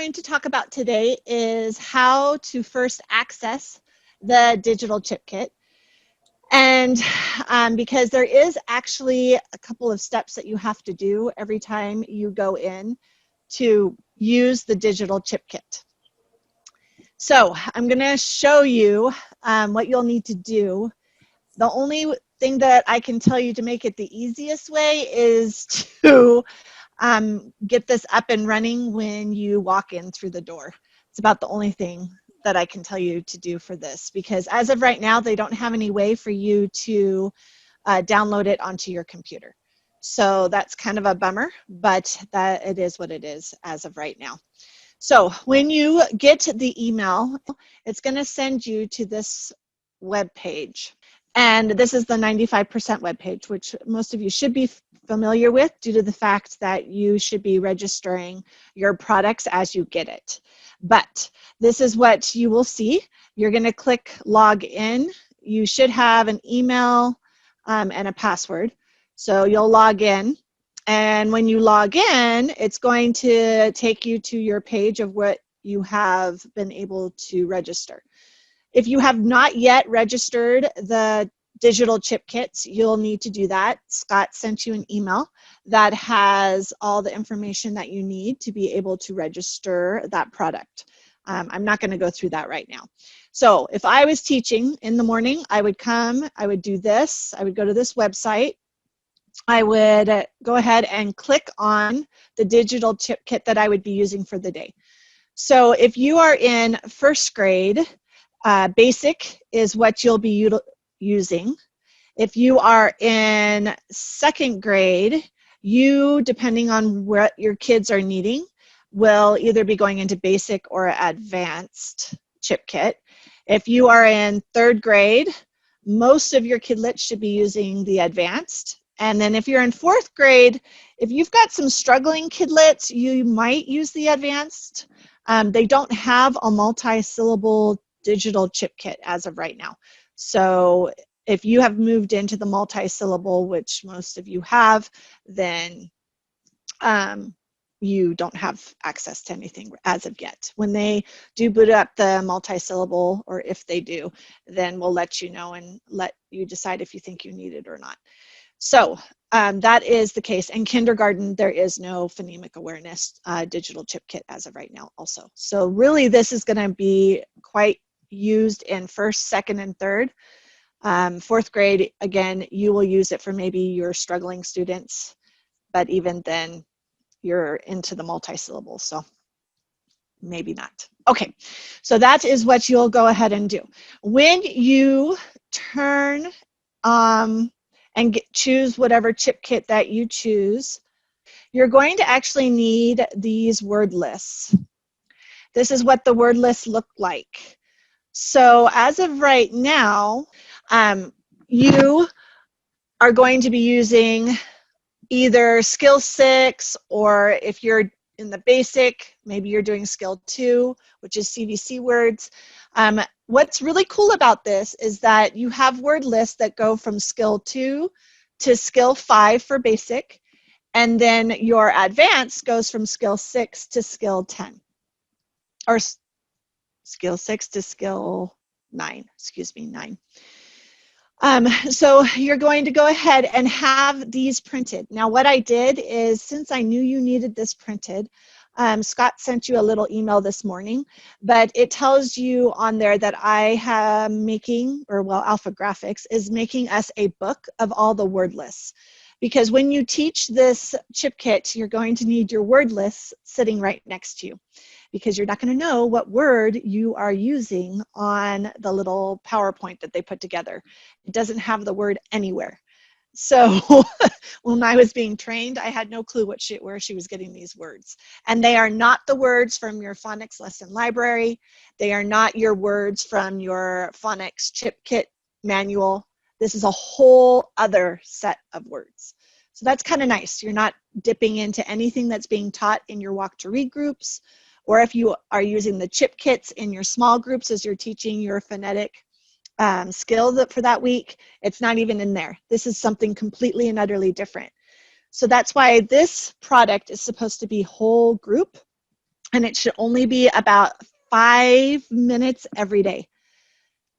going to talk about today is how to first access the digital chip kit. And because there is actually a couple of steps that you have to do every time you go in to use the digital chip kit. So I'm going to show you what you'll need to do. The only thing that I can tell you to make it the easiest way is to get this up and running when you walk in through the door. It's about the only thing that I can tell you to do for this, because as of right now, they don't have any way for you to download it onto your computer. So that's kind of a bummer, but that it is what it is as of right now. So when you get the email, it's going to send you to this web page. And this is the 95% web page, which most of you should be familiar with due to the fact that you should be registering your products as you get it. But this is what you will see. You're going to click log in. You should have an email and a password. So you'll log in. And when you log in, it's going to take you to your page of what you have been able to register. If you have not yet registered the digital chip kits, you'll need to do that. Scott sent you an email that has all the information that you need to be able to register that product. I'm not going to go through that right now. So if I was teaching in the morning, I would come, I would do this, I would go to this website, I would go ahead and click on the digital chip kit that I would be using for the day. So if you are in first grade, basic is what you'll be using. If you are in second grade, you, depending on what your kids are needing, will either be going into basic or advanced chip kit. If you are in third grade, most of your kidlets should be using the advanced. And then if you're in fourth grade, if you've got some struggling kidlets, you might use the advanced. They don't have a multi-syllable digital chip kit as of right now. So if you have moved into the multi-syllable, which most of you have, then you don't have access to anything as of yet. When they do boot up the multi-syllable, or if they do, then we'll let you know and let you decide if you think you need it or not. So that is the case. In kindergarten, there is no phonemic awareness digital chip kit as of right now also. So really this is going to be quite used in first, second, and third. Fourth grade, again, you will use it for maybe your struggling students, but even then you're into the multi-syllable, so maybe not. Okay, so that is what you'll go ahead and do. When you turn and choose whatever chip kit that you choose, you're going to actually need these word lists. This is what the word lists look like. So as of right now, you are going to be using either skill 6, or if you're in the basic, maybe you're doing skill 2, which is CVC words. What's really cool about this is that you have word lists that go from skill 2 to skill 5 for basic, and then your advanced goes from skill 6 to skill 10, or skill 6 to skill 9, excuse me, 9. So you're going to go ahead and have these printed. Now what I did is, since I knew you needed this printed, Scott sent you a little email this morning, but it tells you on there that I am making, or well, Alpha Graphics is making us a book of all the word lists. Because when you teach this chip kit, you're going to need your word lists sitting right next to you, because you're not going to know what word you are using on the little PowerPoint that they put together. It doesn't have the word anywhere. So when I was being trained, I had no clue where she was getting these words. And they are not the words from your phonics lesson library. They are not your words from your phonics chip kit manual. This is a whole other set of words. So that's kind of nice. You're not dipping into anything that's being taught in your walk to read groups, or if you are using the chip kits in your small groups as you're teaching your phonetic skill for that week, it's not even in there. This is something completely and utterly different. So that's why this product is supposed to be whole group. and it should only be about 5 minutes every day.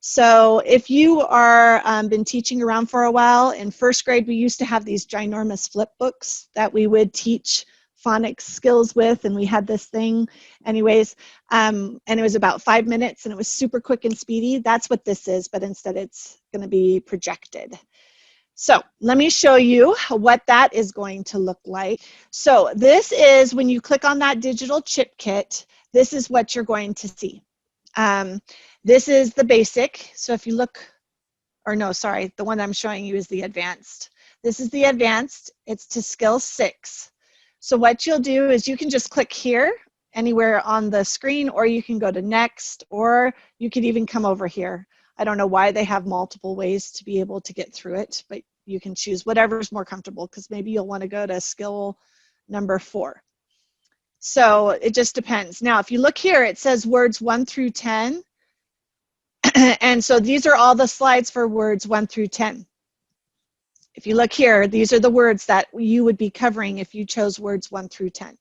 So if you are been teaching around for a while, in first grade we used to have these ginormous flip books that we would teach phonics skills with, and we had this thing anyways, and it was about 5 minutes, and it was super quick and speedy. That's what this is, but instead it's going to be projected. So let me show you what that is going to look like. So this is when you click on that digital chip kit, this is what you're going to see. This is the basic. So if you look, or no, sorry, the one I'm showing you is the advanced. This is the advanced. It's to skill 6. So what you'll do is you can just click here anywhere on the screen, or you can go to next, or you could even come over here. I don't know why they have multiple ways to be able to get through it, but you can choose whatever's more comfortable, because maybe you'll want to go to skill number 4. So it just depends. Now, if you look here, it says words 1 through 10. And so these are all the slides for words 1 through 10. If you look here, these are the words that you would be covering if you chose words 1 through 10. If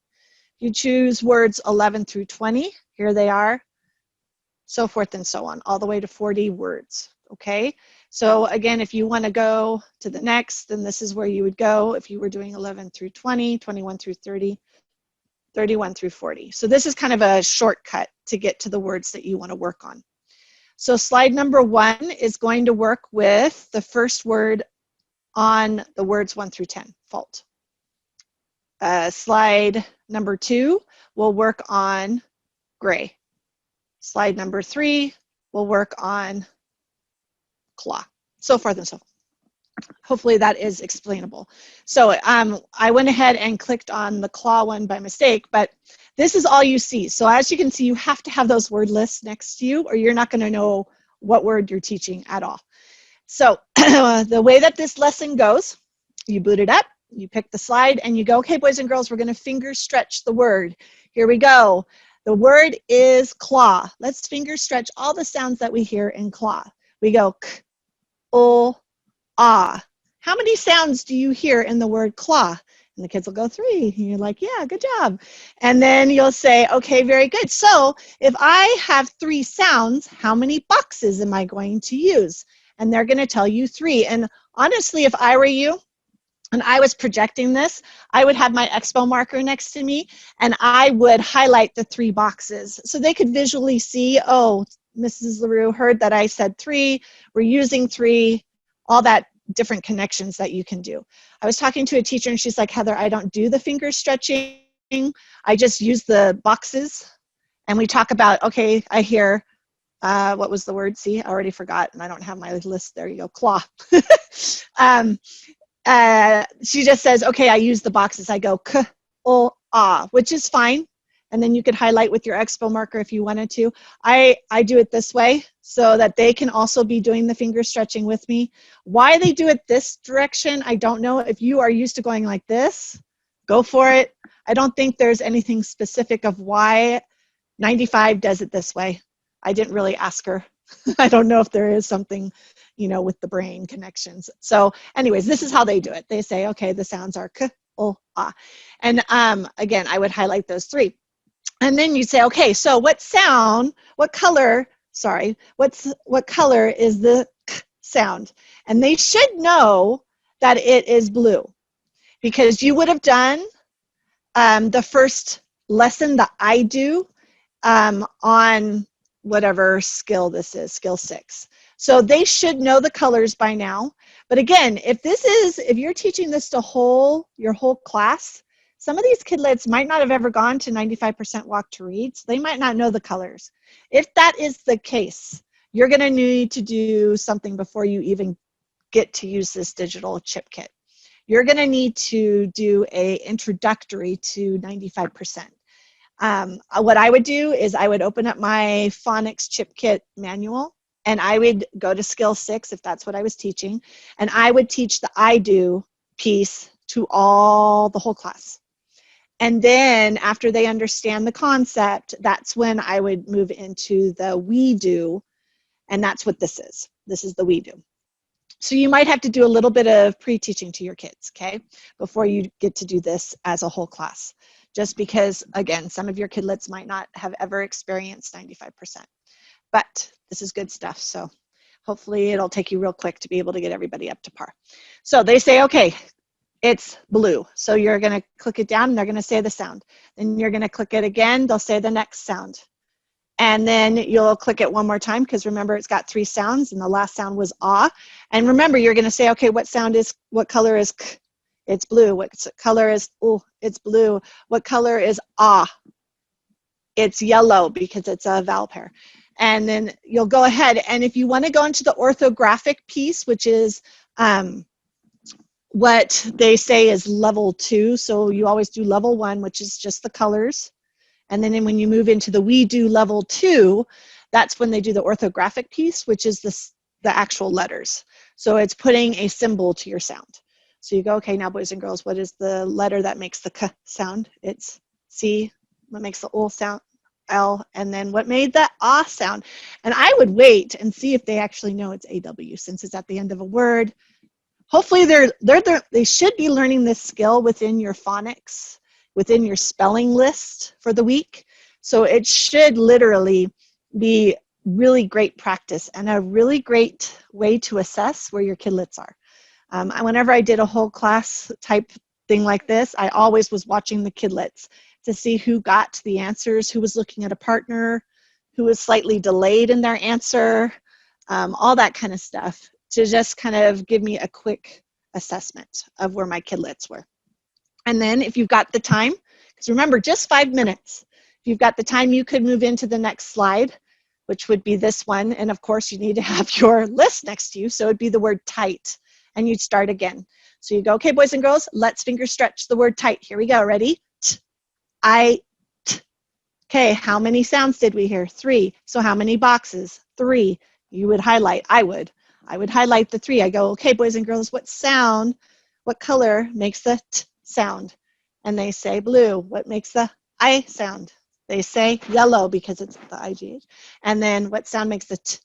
you choose words 11 through 20, here they are, so forth and so on, all the way to 40 words, okay? So again, if you want to go to the next, then this is where you would go if you were doing 11 through 20, 21 through 30, 31 through 40. So this is kind of a shortcut to get to the words that you want to work on. So slide number 1 is going to work with the first word on the words 1 through 10, fault. Slide number 2 will work on gray. Slide number 3 will work on claw, so forth and so forth. Hopefully that is explainable. So I went ahead and clicked on the claw one by mistake, but this is all you see. So as you can see, you have to have those word lists next to you, or you're not going to know what word you're teaching at all. So the way that this lesson goes, you boot it up, you pick the slide, and you go, okay, boys and girls, we're going to finger stretch the word. Here we go. The word is claw. Let's finger stretch all the sounds that we hear in claw. We go k, o, ah. How many sounds do you hear in the word claw? And the kids will go 3. And you're like, yeah, good job. And then you'll say, okay, very good. So if I have 3 sounds, how many boxes am I going to use? And they're going to tell you 3. And honestly, if I were you, and I was projecting this, I would have my expo marker next to me, and I would highlight the 3 boxes so they could visually see, oh, Mrs. Larue heard that I said 3, we're using 3, all that different connections that you can do. I was talking to a teacher, and she's like, Heather, I don't do the finger stretching. I just use the boxes. And we talk about, okay, I hear, what was the word? See, I already forgot, and I don't have my list. There you go, claw. She just says, okay, I use the boxes. I go k, o, ah, which is fine. And then you could highlight with your expo marker if you wanted to. I do it this way so that they can also be doing the finger stretching with me. Why they do it this direction, I don't know. If you are used to going like this, go for it. I don't think there's anything specific of why 95 does it this way. I didn't really ask her. I don't know if there is something, you know, with the brain connections. So anyways, this is how they do it. They say, okay, the sounds are k, o, ah. And again, I would highlight those 3. And then you say, okay, so what sound, what color, sorry, what color is the k sound? And they should know that it is blue, because you would have done the first lesson that I do on whatever skill this is, skill 6. So they should know the colors by now. But again, if you're teaching this to your whole class, some of these kidlets might not have ever gone to 95% walk to read, so they might not know the colors. If that is the case, you're going to need to do something before you even get to use this digital chip kit. You're going to need to do an introductory to 95%. What I would do is I would open up my phonics chip kit manual, and I would go to skill 6 if that's what I was teaching, and I would teach the I do piece to the whole class. And then after they understand the concept, that's when I would move into the we do, and that's what this is. This is the we do. So you might have to do a little bit of pre-teaching to your kids, okay, before you get to do this as a whole class. just because, again, some of your kidlets might not have ever experienced 95%. But this is good stuff, so hopefully it'll take you real quick to be able to get everybody up to par. So they say, okay, it's blue. So you're going to click it down, and they're going to say the sound. Then you're going to click it again. They'll say the next sound. And then you'll click it one more time, because remember, it's got 3 sounds, and the last sound was ah. And remember, you're going to say, okay, what color is k? It's blue. What color is oh? It's blue. What color is ah? It's yellow, because it's a vowel pair. And then you'll go ahead, and if you want to go into the orthographic piece, which is what they say is level 2, so you always do level 1, which is just the colors. And then when you move into the we do level 2, that's when they do the orthographic piece, which is the actual letters. So it's putting a symbol to your sound. So you go, okay, now boys and girls, what is the letter that makes the k sound? It's C. What makes the O sound? L. And then what made the ah sound? And I would wait and see if they actually know it's AW, since it's at the end of a word. Hopefully they should be learning this skill within your phonics, within your spelling list for the week. So it should literally be really great practice and a really great way to assess where your kidlets are. Whenever I did a whole class type thing like this, I always was watching the kidlets to see who got the answers, who was looking at a partner, who was slightly delayed in their answer, all that kind of stuff, to just kind of give me a quick assessment of where my kidlets were. And then if you've got the time, because remember, just 5 minutes, if you've got the time, you could move into the next slide, which would be this one. And of course, you need to have your list next to you, so it'd be the word tight, and you'd start again. So you go, okay, boys and girls, let's finger stretch the word tight. Here we go, ready? T, I, t. Okay, how many sounds did we hear? 3. So how many boxes? 3. You would highlight, I would highlight the 3. I go, okay, boys and girls, what sound, what color makes the t sound? And they say blue. What makes the I sound? They say yellow, because it's the IGH. And then what sound makes the t?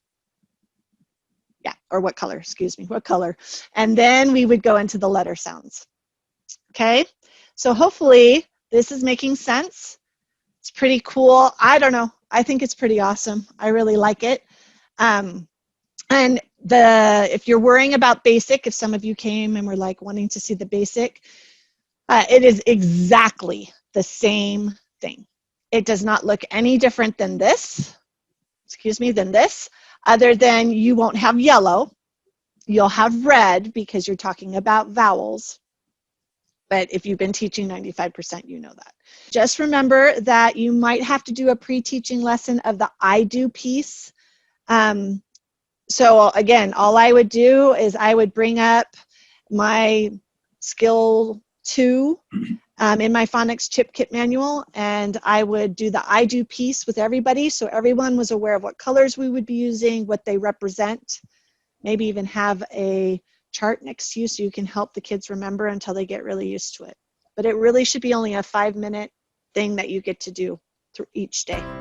Yeah, or what color, excuse me, what color? And then we would go into the letter sounds. Okay, so hopefully this is making sense. It's pretty cool. I don't know. I think it's pretty awesome. I really like it. And if you're worrying about basic, if some of you came and were like wanting to see the basic, it is exactly the same thing. It does not look any different than this, other than you won't have yellow. You'll have red, because you're talking about vowels. But if you've been teaching 95%, you know that. Just remember that you might have to do a pre-teaching lesson of the I do piece. So again, all I would do is I would bring up my skill 2 in my phonics chip kit manual, and I would do the I do piece with everybody, so everyone was aware of what colors we would be using, what they represent. Maybe even have a chart next to you so you can help the kids remember until they get really used to it. But it really should be only a 5-minute thing that you get to do through each day.